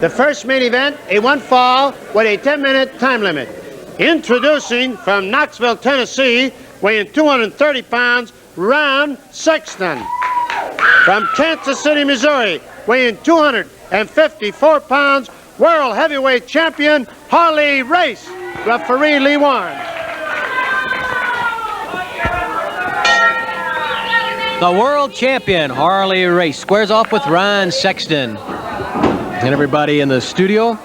The first main event, a one fall with a 10-minute time limit. Introducing from Knoxville, Tennessee, weighing 230 pounds, Ron Sexton. From Kansas City, Missouri, weighing 254 pounds, World Heavyweight Champion, Harley Race. Referee Lee Warren. The world champion, Harley Race, squares off with Ron Sexton. And everybody in the studio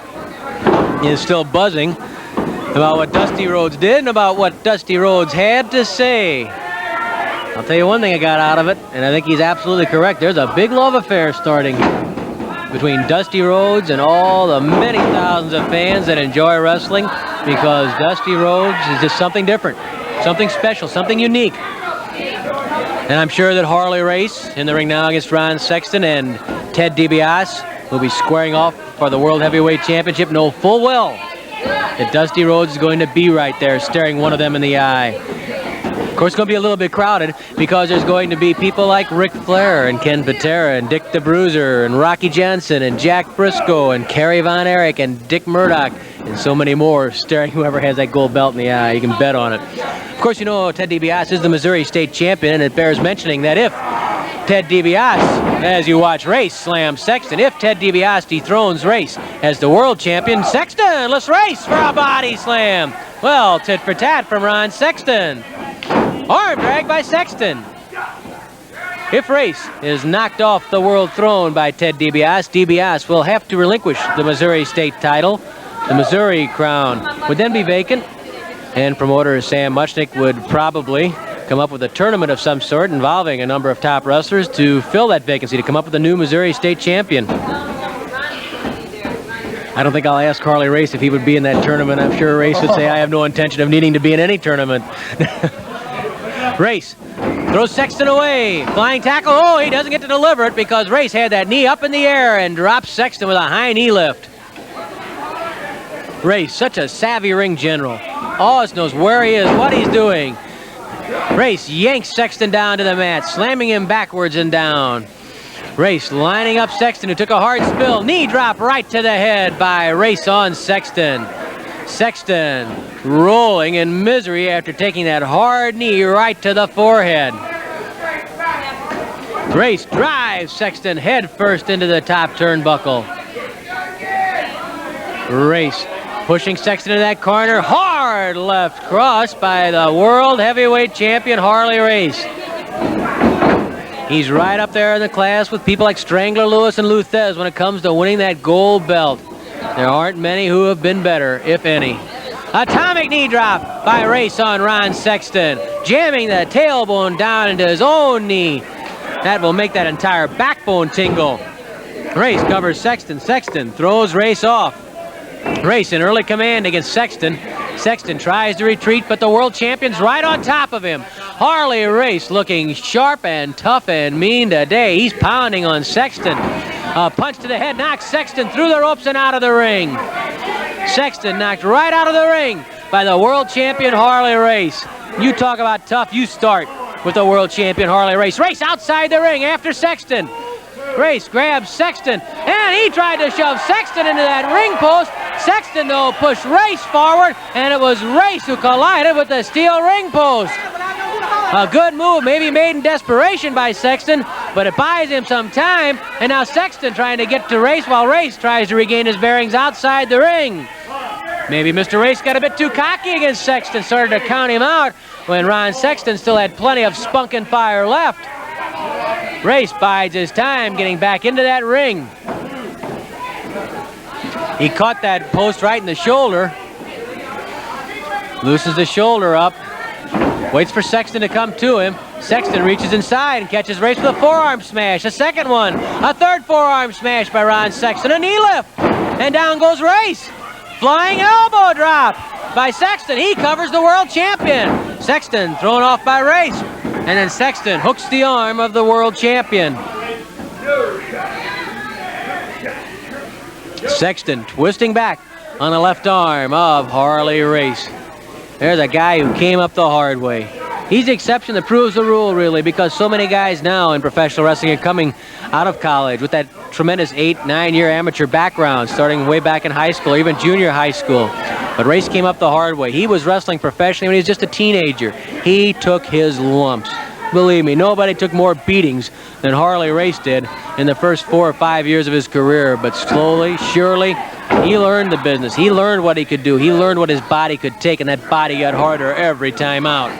is still buzzing about what Dusty Rhodes did and about what Dusty Rhodes had to say. I'll tell you one thing I got out of it, and I think he's absolutely correct. There's a big love affair starting between Dusty Rhodes and all the many thousands of fans that enjoy wrestling, because Dusty Rhodes is just something different, something special, something unique. And I'm sure that Harley Race in the ring now against Ron Sexton and Ted DiBiase will be squaring off for the World Heavyweight Championship, know full well that Dusty Rhodes is going to be right there staring one of them in the eye. Of course, it's going to be a little bit crowded because there's going to be people like Ric Flair and Ken Patera and Dick the Bruiser and Rocky Johnson and Jack Briscoe and Kerry Von Erich and Dick Murdoch and so many more staring whoever has that gold belt in the eye. You can bet on it. Of course, you know Ted DiBiase is the Missouri State Champion, and it bears mentioning that if Ted DiBiase, as you watch Race slam Sexton, if Ted DiBiase dethrones Race as the world champion, Sexton, let's race for a body slam. Well, tit for tat from Ron Sexton. Arm drag by Sexton. If Race is knocked off the world throne by Ted DiBiase, DiBiase will have to relinquish the Missouri State title. The Missouri crown would then be vacant, and promoter Sam Muchnick would probably come up with a tournament of some sort involving a number of top wrestlers to fill that vacancy, to come up with a new Missouri State champion. I don't think I'll ask Harley Race if he would be in that tournament. I'm sure Race would say, I have no intention of needing to be in any tournament. Race throws Sexton away. Flying tackle. Oh, he doesn't get to deliver it because Race had that knee up in the air and drops Sexton with a high knee lift. Race, such a savvy ring general. Always knows where he is, what he's doing. Race yanks Sexton down to the mat, slamming him backwards and down. Race lining up Sexton, who took a hard spill. Knee drop right to the head by Race on Sexton. Sexton rolling in misery after taking that hard knee right to the forehead. Race drives Sexton head first into the top turnbuckle. Race pushing Sexton into that corner. Hard left cross by the World Heavyweight Champion, Harley Race. He's right up there in the class with people like Strangler Lewis and Luthez when it comes to winning that gold belt. There aren't many who have been better, if any. Atomic knee drop by Race on Ron Sexton, jamming the tailbone down into his own knee. That will make that entire backbone tingle. Race covers Sexton. Sexton throws Race off. Race in early command against Sexton. Sexton tries to retreat, but the world champion's right on top of him. Harley Race looking sharp and tough and mean today. He's pounding on Sexton. A punch to the head knocks Sexton through the ropes and out of the ring. Sexton knocked right out of the ring by the world champion Harley Race. You talk about tough, you start with the world champion Harley Race. Race outside the ring after Sexton. Race grabs Sexton, and he tried to shove Sexton into that ring post. Sexton, though, pushed Race forward, and it was Race who collided with the steel ring post. A good move, maybe made in desperation by Sexton, but it buys him some time, and now Sexton trying to get to Race while Race tries to regain his bearings outside the ring. Maybe Mr. Race got a bit too cocky against Sexton, started to count him out when Ron Sexton still had plenty of spunk and fire left. Race bides his time getting back into that ring. He caught that post right in the shoulder. Loosens the shoulder up. Waits for Sexton to come to him. Sexton reaches inside and catches Race with a forearm smash. A second one. A third forearm smash by Ron Sexton. A knee lift. And down goes Race. Flying elbow drop by Sexton. He covers the world champion. Sexton thrown off by Race. And then Sexton hooks the arm of the world champion. Sexton twisting back on the left arm of Harley Race. There's a guy who came up the hard way. He's the exception that proves the rule, really, because so many guys now in professional wrestling are coming out of college with that tremendous 8-9-year amateur background, starting way back in high school, or even junior high school. But Race came up the hard way. He was wrestling professionally when he was just a teenager. He took his lumps. Believe me, nobody took more beatings than Harley Race did in the first 4 or 5 years of his career. But slowly, surely, he learned the business. He learned what he could do. He learned what his body could take, and that body got harder every time out.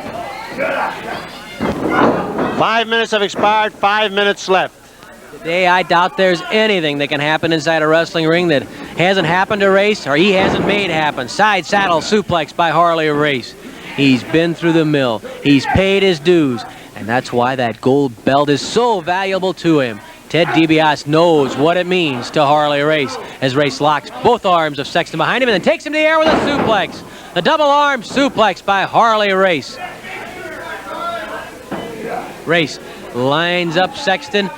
5 minutes have expired, 5 minutes left. Today, I doubt there's anything that can happen inside a wrestling ring that hasn't happened to Race or he hasn't made happen. Side saddle suplex by Harley Race. He's been through the mill. He's paid his dues. And that's why that gold belt is so valuable to him. Ted DiBiase knows what it means to Harley Race as Race locks both arms of Sexton behind him and then takes him to the air with a suplex. The double arm suplex by Harley Race. Race lines up Sexton,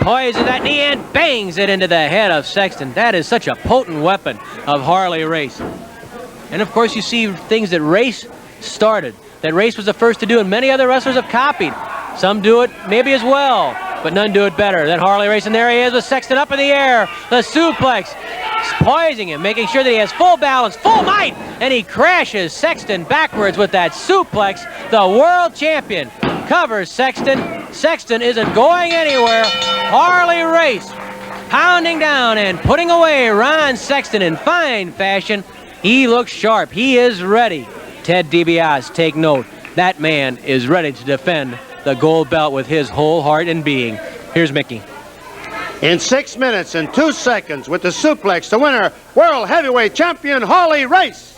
poises that knee and bangs it into the head of Sexton. That is such a potent weapon of Harley Race. And of course you see things that Race started, that Race was the first to do, and many other wrestlers have copied. Some do it maybe as well, but none do it better than Harley Race. And there he is with Sexton up in the air. The suplex, poising him, making sure that he has full balance, full might, and he crashes Sexton backwards with that suplex. The world champion covers Sexton. Sexton isn't going anywhere. Harley Race pounding down and putting away Ron Sexton in fine fashion. He looks sharp. He is ready. Ted DiBiase, take note. That man is ready to defend the gold belt with his whole heart and being. Here's Mickey. In 6 minutes and 2 seconds with the suplex, the winner, World Heavyweight Champion Harley Race.